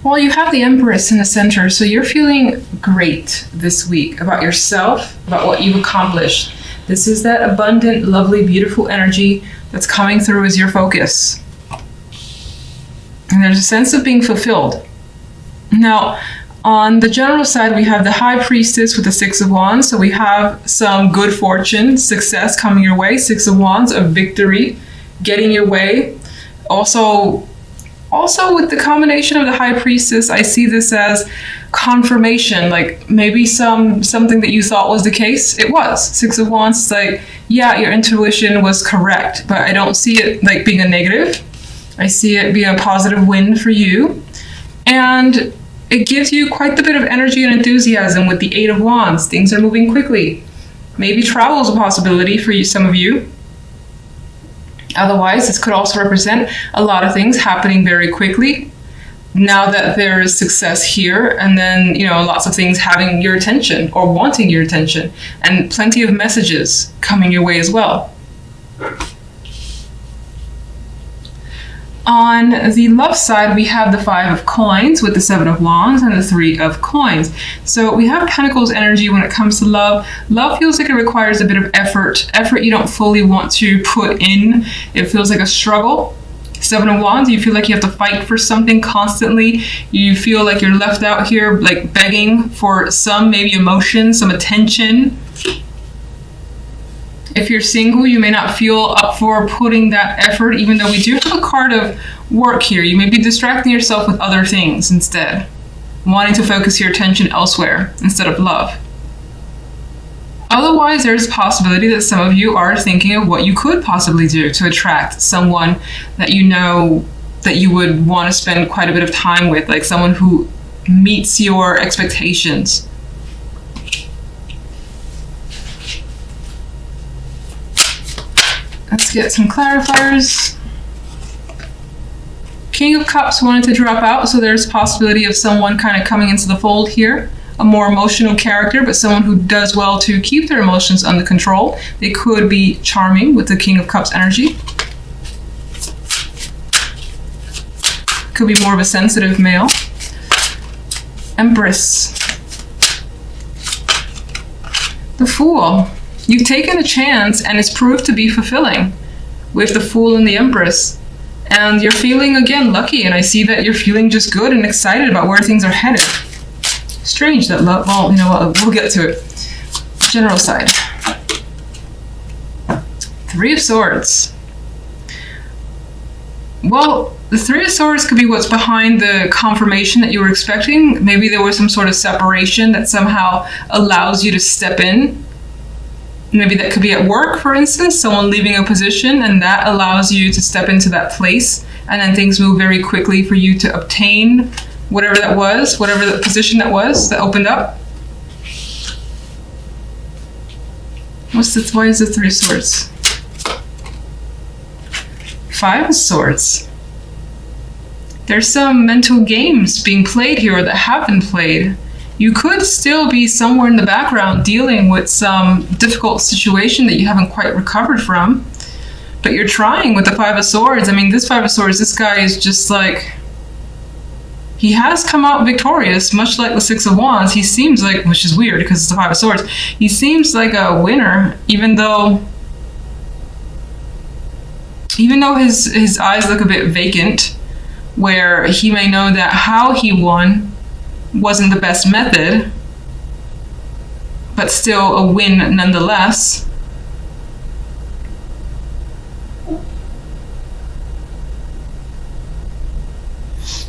Well, you have the Empress in the center, so you're feeling great this week about yourself, about what you've accomplished. This is that abundant, lovely, beautiful energy that's coming through as your focus. And there's a sense of being fulfilled. Now, on the general side, we have the High Priestess with the Six of Wands. So we have some good fortune, success coming your way. Six of Wands, a victory, getting your way. Also with the combination of the High Priestess, I see this as confirmation, like maybe something that you thought was the case, it was. Six of Wands is like, yeah, your intuition was correct, but I don't see it like being a negative. I see it being a positive win for you. And it gives you quite a bit of energy and enthusiasm with the Eight of Wands. Things are moving quickly. Maybe travel is a possibility for you, some of you. Otherwise, this could also represent a lot of things happening very quickly now that there is success here, and then, lots of things having your attention or wanting your attention, and plenty of messages coming your way as well. On the love side, we have the Five of Coins with the Seven of Wands and the Three of Coins. So we have Pentacles energy when it comes to love. Love feels like it requires a bit of effort you don't fully want to put in. It feels like a struggle. Seven of Wands, you feel like you have to fight for something constantly. You feel like you're left out here like begging for some maybe emotion, some attention. If you're single, you may not feel up for putting that effort, even though we do have a card of work here. You may be distracting yourself with other things instead, wanting to focus your attention elsewhere instead of love. Otherwise, there's a possibility that some of you are thinking of what you could possibly do to attract someone that you know that you would want to spend quite a bit of time with, like someone who meets your expectations. Let's get some clarifiers. King of Cups wanted to drop out, so there's a possibility of someone kind of coming into the fold here. A more emotional character, but someone who does well to keep their emotions under control. They could be charming with the King of Cups energy. Could be more of a sensitive male. Empress. The Fool. You've taken a chance and it's proved to be fulfilling with the Fool and the Empress. And you're feeling, again, lucky, and I see that you're feeling just good and excited about where things are headed. Strange that love, well, we'll get to it. General side. Three of Swords. Well, the Three of Swords could be what's behind the confirmation that you were expecting. Maybe there was some sort of separation that somehow allows you to step in. Maybe that could be at work, for instance, someone leaving a position, and that allows you to step into that place, and then things move very quickly for you to obtain whatever that was, whatever the position that was that opened up. Why is the Three of Swords? Five of Swords. There's some mental games being played here that have been played. You could still be somewhere in the background dealing with some difficult situation that you haven't quite recovered from, but you're trying with the Five of Swords. I mean, this Five of Swords, this guy is just like, he has come out victorious, much like the Six of Wands. He seems like, which is weird because it's the Five of Swords, he seems like a winner, even though his eyes look a bit vacant, where he may know that how he won wasn't the best method, but still a win nonetheless.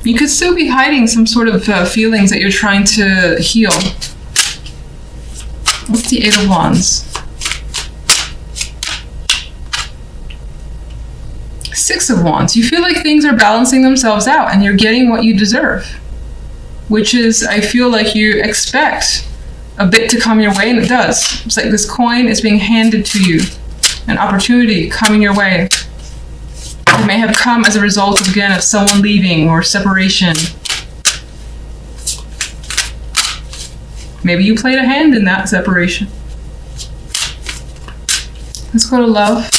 You could still be hiding some sort of feelings that you're trying to heal. What's the Eight of Wands? Six of Wands. You feel like things are balancing themselves out and you're getting what you deserve, which is, I feel like you expect a bit to come your way, and it does. It's like this coin is being handed to you, an opportunity coming your way. It may have come as a result of, again, of someone leaving or separation. Maybe you played a hand in that separation. Let's go to love.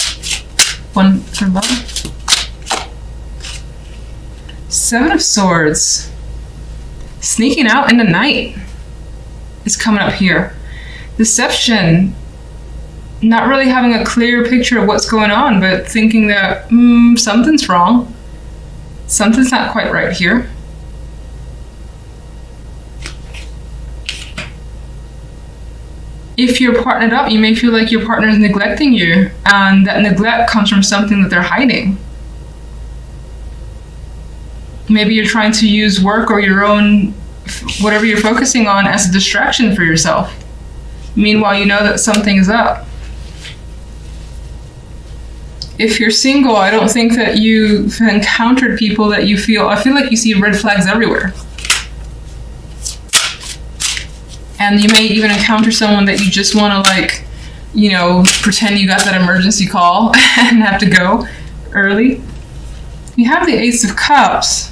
One for love. Seven of Swords. Sneaking out in the night is coming up here. Deception. Not really having a clear picture of what's going on, but thinking that something's wrong. Something's not quite right here. If you're partnered up, you may feel like your partner is neglecting you, and that neglect comes from something that they're hiding. Maybe you're trying to use work or your own, whatever you're focusing on, as a distraction for yourself. Meanwhile, you know that something is up. If you're single, I don't think that you've encountered people that you feel, I feel like you see red flags everywhere. And you may even encounter someone that you just want to, like, you know, pretend you got that emergency call and have to go early. You have the Ace of Cups.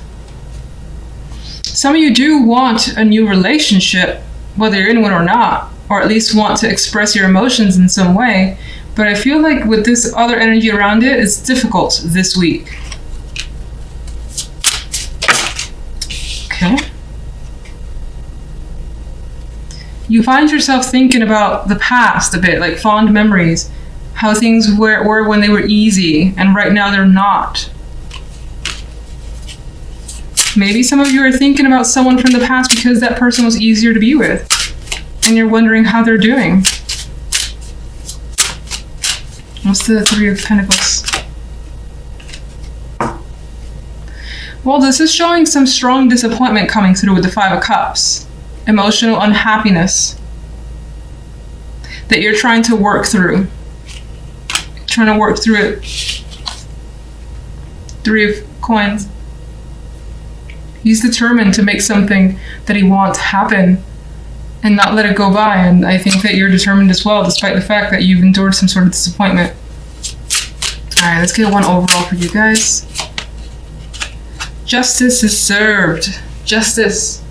Some of you do want a new relationship, whether you're in one or not, or at least want to express your emotions in some way. But I feel like with this other energy around it, it's difficult this week. Okay. You find yourself thinking about the past a bit, like fond memories, how things were when they were easy, and right now they're not. Maybe some of you are thinking about someone from the past because that person was easier to be with, and you're wondering how they're doing. What's the Three of Pentacles? Well, this is showing some strong disappointment coming through with the Five of Cups. Emotional unhappiness that you're trying to work through. Trying to work through it. Three of Coins. He's determined to make something that he wants happen and not let it go by. And I think that you're determined as well, despite the fact that you've endured some sort of disappointment. All right, let's get one overall for you guys. Justice is served. Justice.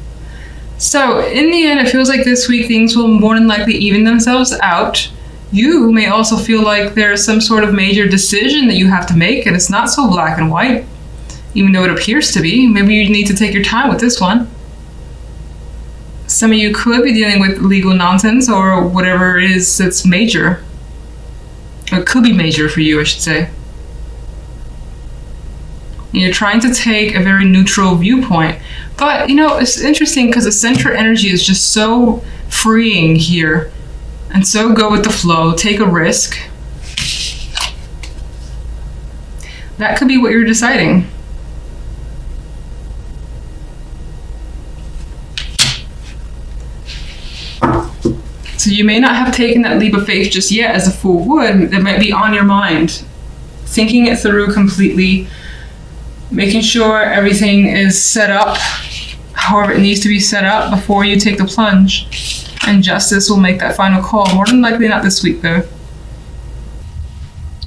So in the end, it feels like this week things will more than likely even themselves out. You may also feel like there's some sort of major decision that you have to make, and it's not so black and white, even though it appears to be. Maybe you need to take your time with this one. Some of you could be dealing with legal nonsense or whatever it is that's major. Or it could be major for you, I should say. And you're trying to take a very neutral viewpoint. But, you know, it's interesting because the center energy is just so freeing here. And so go with the flow, take a risk. That could be what you're deciding. So you may not have taken that leap of faith just yet, as a Fool would. It might be on your mind. Thinking it through completely. Making sure everything is set up however it needs to be set up before you take the plunge. And justice will make that final call. More than likely not this week, though.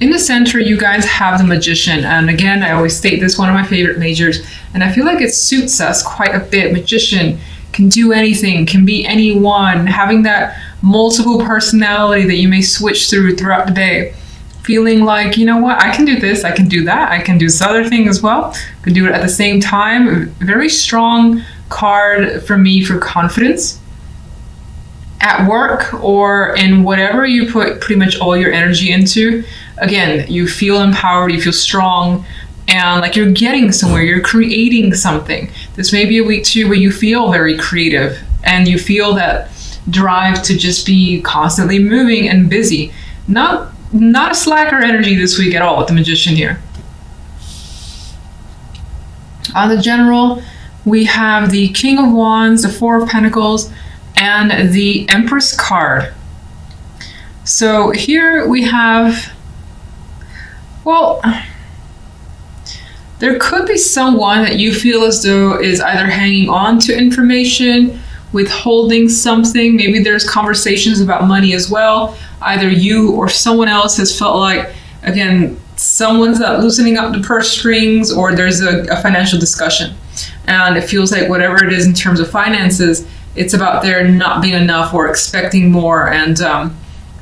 In the center, you guys have the Magician. And again, I always state this, one of my favorite majors. And I feel like it suits us quite a bit. Magician can do anything, can be anyone. Having that multiple personality that you may switch throughout the day. Feeling like, you know what, I can do this, I can do that, I can do this other thing as well. I can do it at the same time. Very strong card for me for confidence. At work or in whatever you put pretty much all your energy into. Again, you feel empowered, you feel strong, and like you're getting somewhere, you're creating something. This may be a week too where you feel very creative and you feel that drive to just be constantly moving and busy. Not a slacker energy this week at all with the Magician here. On the general, we have the King of Wands, the Four of Pentacles, and the Empress card. So here we have, well, there could be someone that you feel as though is either hanging on to information, withholding something. Maybe there's conversations about money as well. Either you or someone else has felt like, again, someone's loosening up the purse strings, or there's a financial discussion. And it feels like whatever it is in terms of finances, it's about there not being enough or expecting more. And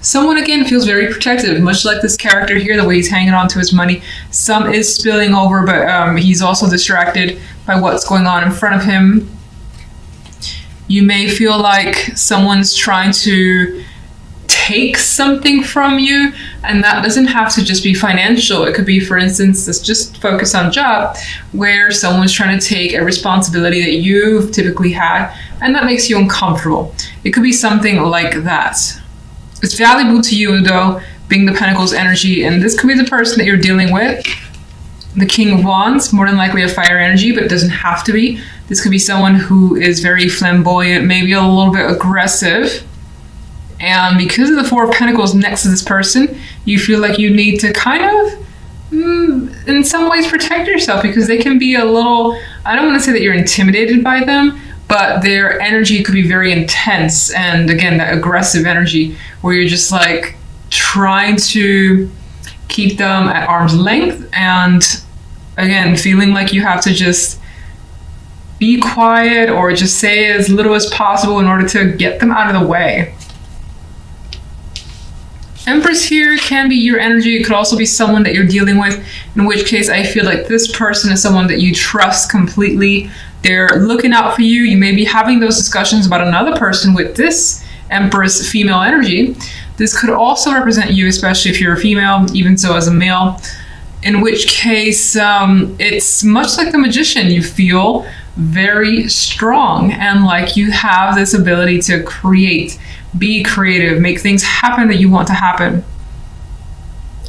someone, again, feels very protective, much like this character here, the way he's hanging on to his money. Some is spilling over, but he's also distracted by what's going on in front of him. You may feel like someone's trying to take something from you, and that doesn't have to just be financial. It could be, for instance, let's just focus on job, where someone's trying to take a responsibility that you've typically had, and that makes you uncomfortable. It could be something like that. It's valuable to you, though, being the Pentacles energy, and this could be the person that you're dealing with. The King of Wands, more than likely a fire energy, but it doesn't have to be. This could be someone who is very flamboyant, maybe a little bit aggressive. And because of the Four of Pentacles next to this person, you feel like you need to kind of, in some ways, protect yourself, because they can be a little, I don't want to say that you're intimidated by them, but their energy could be very intense. And again, that aggressive energy where you're just like trying to keep them at arm's length. And again, feeling like you have to just be quiet or just say as little as possible in order to get them out of the way. Empress here can be your energy. It could also be someone that you're dealing with, in which case I feel like this person is someone that you trust completely. They're looking out for you. You may be having those discussions about another person with this Empress female energy. This could also represent you, especially if you're a female, even so as a male, in which case it's much like the Magician. You feel very strong and like you have this ability to create, be creative, make things happen that you want to happen.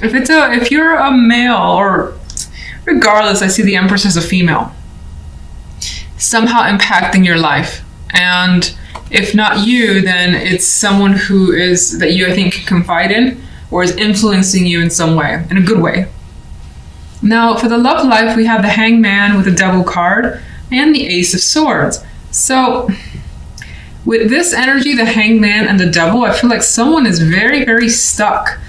If you're a male, or regardless, I see the Empress as a female, somehow impacting your life. And if not you, then it's someone who is, that you, I think, can confide in, or is influencing you in some way, in a good way. Now, for the love life, we have the Hangman with the Devil card and the Ace of Swords. So with this energy, the Hangman and the Devil, I feel like someone is very, very stuck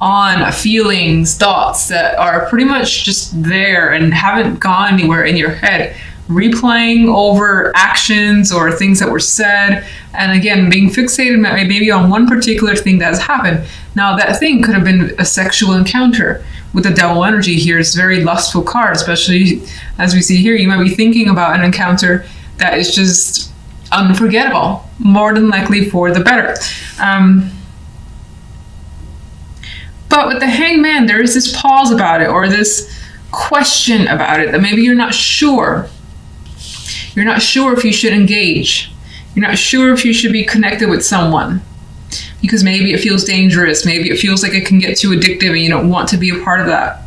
on feelings, thoughts that are pretty much just there and haven't gone anywhere in your head, replaying over actions or things that were said, and again, being fixated maybe on one particular thing that has happened. Now, that thing could have been a sexual encounter. With the Devil energy here, it's a very lustful card, especially as we see here. You might be thinking about an encounter that is just unforgettable, more than likely for the better. But with the Hangman, there is this pause about it, or this question about it, that maybe you're not sure. You're not sure if you should engage. You're not sure if you should be connected with someone, because maybe it feels dangerous. Maybe it feels like it can get too addictive and you don't want to be a part of that.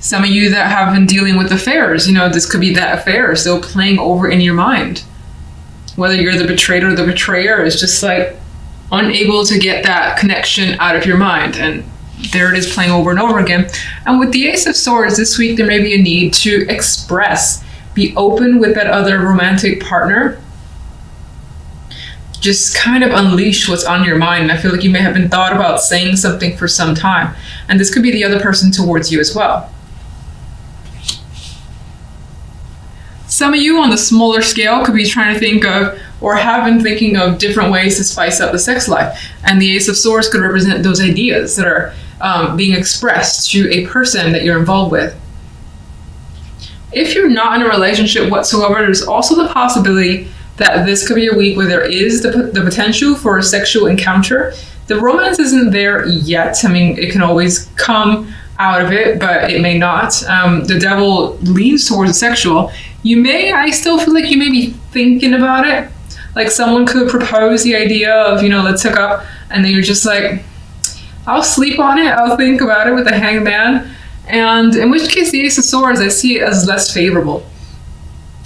Some of you that have been dealing with affairs, this could be that affair still playing over in your mind. Whether you're the betrayed or the betrayer, is just like unable to get that connection out of your mind. And there it is, playing over and over again. And with the Ace of Swords this week, there may be a need to express, be open with that other romantic partner. Just kind of unleash what's on your mind. And I feel like you may have been thought about saying something for some time. And this could be the other person towards you as well. Some of you on the smaller scale could be trying to think of, or have been thinking of, different ways to spice up the sex life. And the Ace of Swords could represent those ideas that are being expressed to a person that you're involved with. If you're not in a relationship whatsoever, there's also the possibility that this could be a week where there is the potential for a sexual encounter. The romance isn't there yet. I mean, it can always come out of it, but it may not. The Devil leans towards the sexual. I still feel like you may be thinking about it. Like someone could propose the idea of, let's hook up, and then you're just like, I'll sleep on it, I'll think about it, with the Hangman. And in which case, the Ace of Swords, I see it as less favorable.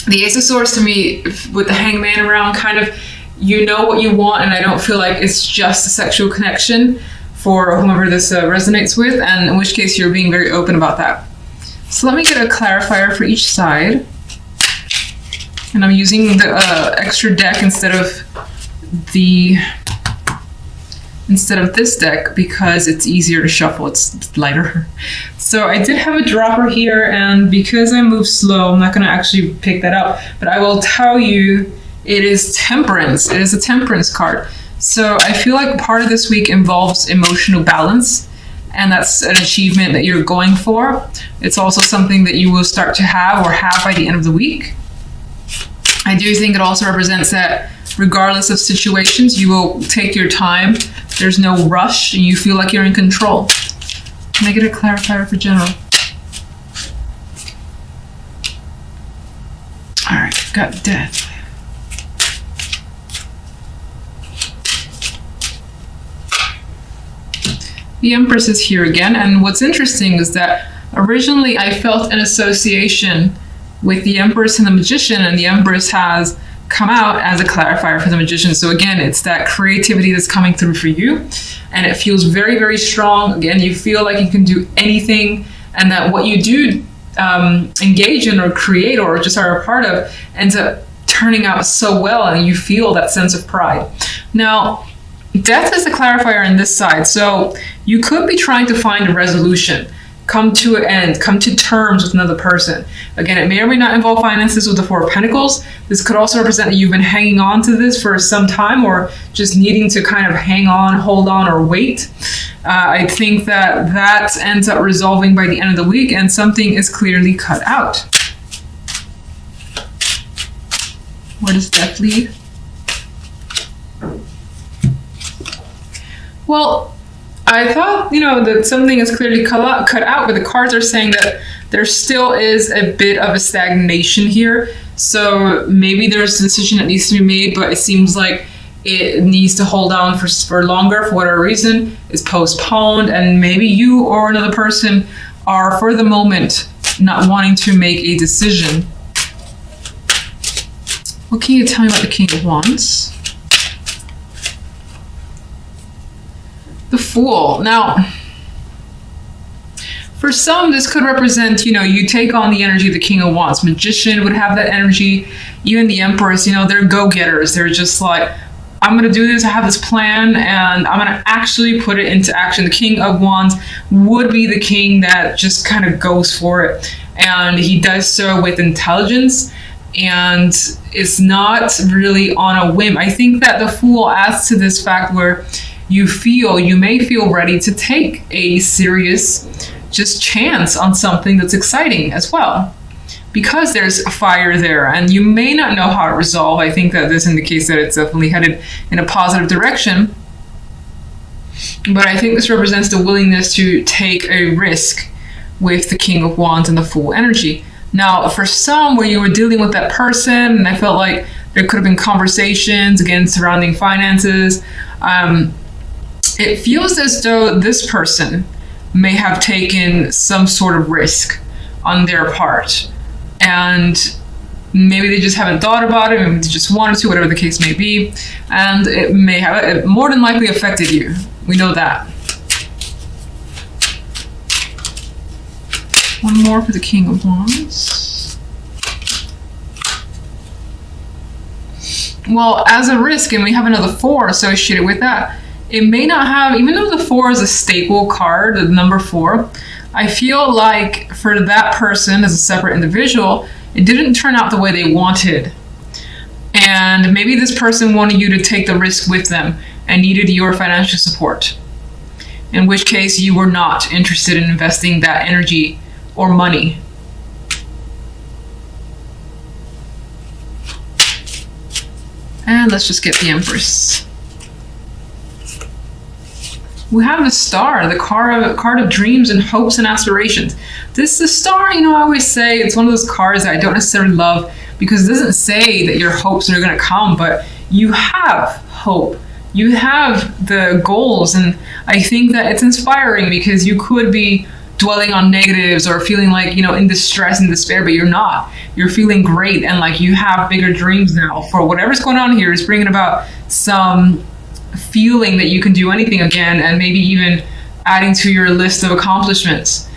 The Ace of Swords to me, with the Hangman around, kind of, what you want, and I don't feel like it's just a sexual connection for whomever this resonates with, and in which case you're being very open about that. So let me get a clarifier for each side. And I'm using the extra deck instead of this deck because it's easier to shuffle, it's lighter. So I did have a dropper here, and because I move slow, I'm not going to actually pick that up, but I will tell you it is Temperance. It is a Temperance card. So I feel like part of this week involves emotional balance, and that's an achievement that you're going for. It's also something that you will start to have or have by the end of the week. I do think it also represents that regardless of situations, you will take your time. There's no rush and you feel like you're in control. Can I get a clarifier for general? All right, got death. The Empress is here again, and what's interesting is that originally I felt an association with the Empress and the Magician, and the Empress has come out as a clarifier for the Magician. So again, it's that creativity that's coming through for you, and it feels very, very strong. Again, you feel like you can do anything, and that what you do engage in or create or just are a part of ends up turning out so well, and you feel that sense of pride. Now, death is the clarifier on this side, so you could be trying to find a resolution, come to an end, come to terms with another person. Again, it may or may not involve finances with the Four of Pentacles. This could also represent that you've been hanging on to this for some time, or just needing to kind of hang on, hold on, or wait. I think that that ends up resolving by the end of the week, and something is clearly cut out. Where does death lead? Well, I thought, that something is clearly cut out, but the cards are saying that there still is a bit of a stagnation here. So maybe there's a decision that needs to be made, but it seems like it needs to hold on for longer for whatever reason. It's postponed, and maybe you or another person are, for the moment, not wanting to make a decision. What can you tell me about the King of Wands? The Fool. Now, for some, this could represent, you take on the energy of the King of Wands. Magician would have that energy. Even the Empress, they're go-getters. They're just like, I'm going to do this. I have this plan, and I'm going to actually put it into action. The King of Wands would be the king that just kind of goes for it. And he does so with intelligence, and it's not really on a whim. I think that the Fool adds to this fact where you may feel ready to take a serious just chance on something that's exciting as well, because there's a fire there, and you may not know how to resolve. I think that this indicates that it's definitely headed in a positive direction, but I think this represents the willingness to take a risk with the King of Wands and the Fool energy. Now, for some, where you were dealing with that person, and I felt like there could have been conversations again surrounding finances, it feels as though this person may have taken some sort of risk on their part, and maybe they just haven't thought about it, maybe they just wanted to, whatever the case may be, and it more than likely affected you. We know that. One more for the King of Wands. Well, as a risk, and we have another 4 associated with that, it may not have, even though the 4 is a staple card, the number 4, I feel like for that person as a separate individual, it didn't turn out the way they wanted. And maybe this person wanted you to take the risk with them and needed your financial support, in which case you were not interested in investing that energy or money. And let's just get the Empress. We have the Star, the card of dreams and hopes and aspirations. The Star, I always say it's one of those cards that I don't necessarily love, because it doesn't say that your hopes are going to come, but you have hope. You have the goals, and I think that it's inspiring, because you could be dwelling on negatives or feeling like, in distress and despair, but you're not. You're feeling great, and like you have bigger dreams now for whatever's going on here is bringing about some feeling that you can do anything again, and maybe even adding to your list of accomplishments.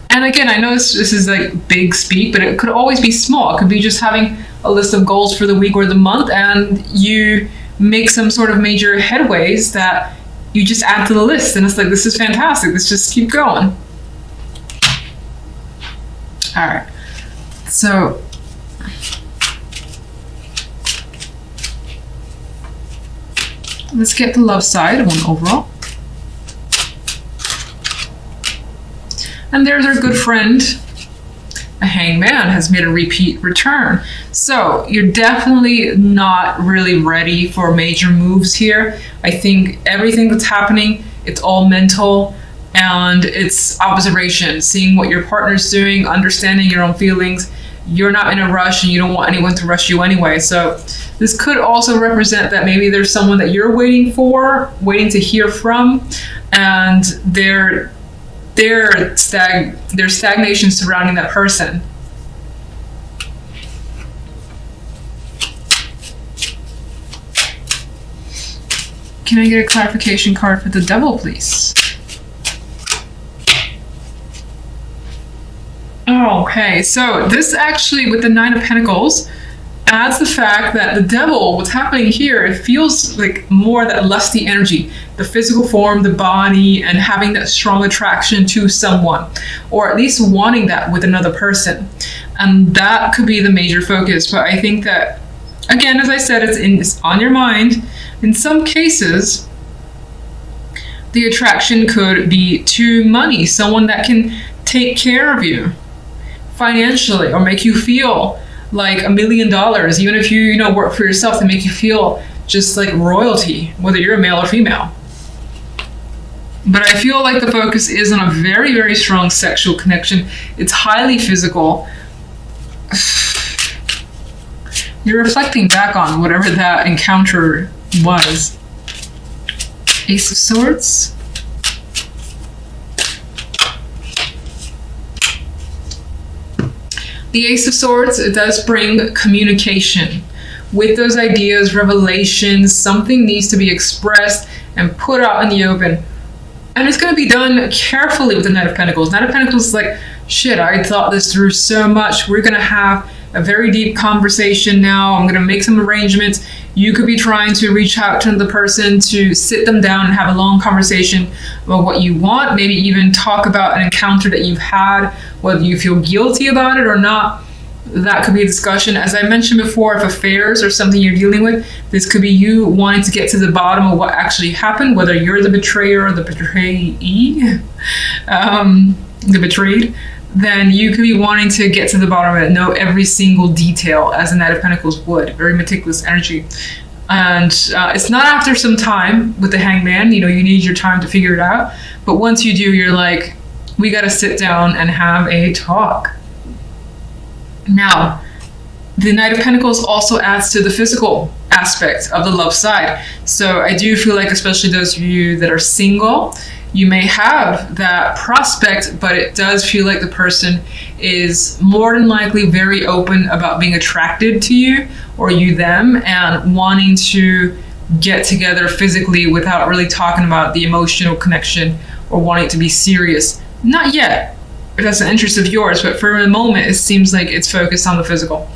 And again, I know this is like big speak, but it could always be small. It could be just having a list of goals for the week or the month, and you make some sort of major headways that you just add to the list, and it's like, this is fantastic, let's just keep going. All right, so let's get the love side, one overall. And there's our good friend, a Hangman has made a repeat return. So you're definitely not really ready for major moves here. I think everything that's happening, it's all mental, and it's observation, seeing what your partner's doing, understanding your own feelings. You're not in a rush and you don't want anyone to rush you anyway. So this could also represent that maybe there's someone that you're waiting to hear from, and there's stagnation surrounding that person. Can I get a clarification card for the Devil, please? Okay, so this actually, with the Nine of Pentacles, adds the fact that the Devil, what's happening here, it feels like more that lusty energy, the physical form, the body, and having that strong attraction to someone, or at least wanting that with another person. And that could be the major focus. But I think that, again, as I said, it's on your mind. In some cases, the attraction could be to money, someone that can take care of you financially or make you feel like $1 million, even if you work for yourself, to make you feel just like royalty, whether you're a male or female. But I feel like the focus is on a very, very strong sexual connection. It's highly physical. You're reflecting back on whatever that encounter was. Ace of Swords. The Ace of Swords, it does bring communication. With those ideas, revelations, something needs to be expressed and put out in the open. And it's going to be done carefully with the Knight of Pentacles. Knight of Pentacles is like, shit, I thought this through so much. We're going to have a very deep conversation now. I'm going to make some arrangements. You could be trying to reach out to the person to sit them down and have a long conversation about what you want, maybe even talk about an encounter that you've had, whether you feel guilty about it or not. That could be a discussion. As I mentioned before, if affairs are something you're dealing with, this could be you wanting to get to the bottom of what actually happened, whether you're the betrayer or the betrayee, the betrayed. Then you could be wanting to get to the bottom of it, know every single detail, as a Knight of Pentacles would. Very meticulous energy. And it's not after some time with the Hangman. You need your time to figure it out. But once you do, you're like, we got to sit down and have a talk. Now, the Knight of Pentacles also adds to the physical aspect of the love side. So I do feel like, especially those of you that are single, you may have that prospect, but it does feel like the person is more than likely very open about being attracted to you or you them, and wanting to get together physically without really talking about the emotional connection or wanting to be serious. Not yet. If that's an interest of yours, but for a moment, it seems like it's focused on the physical.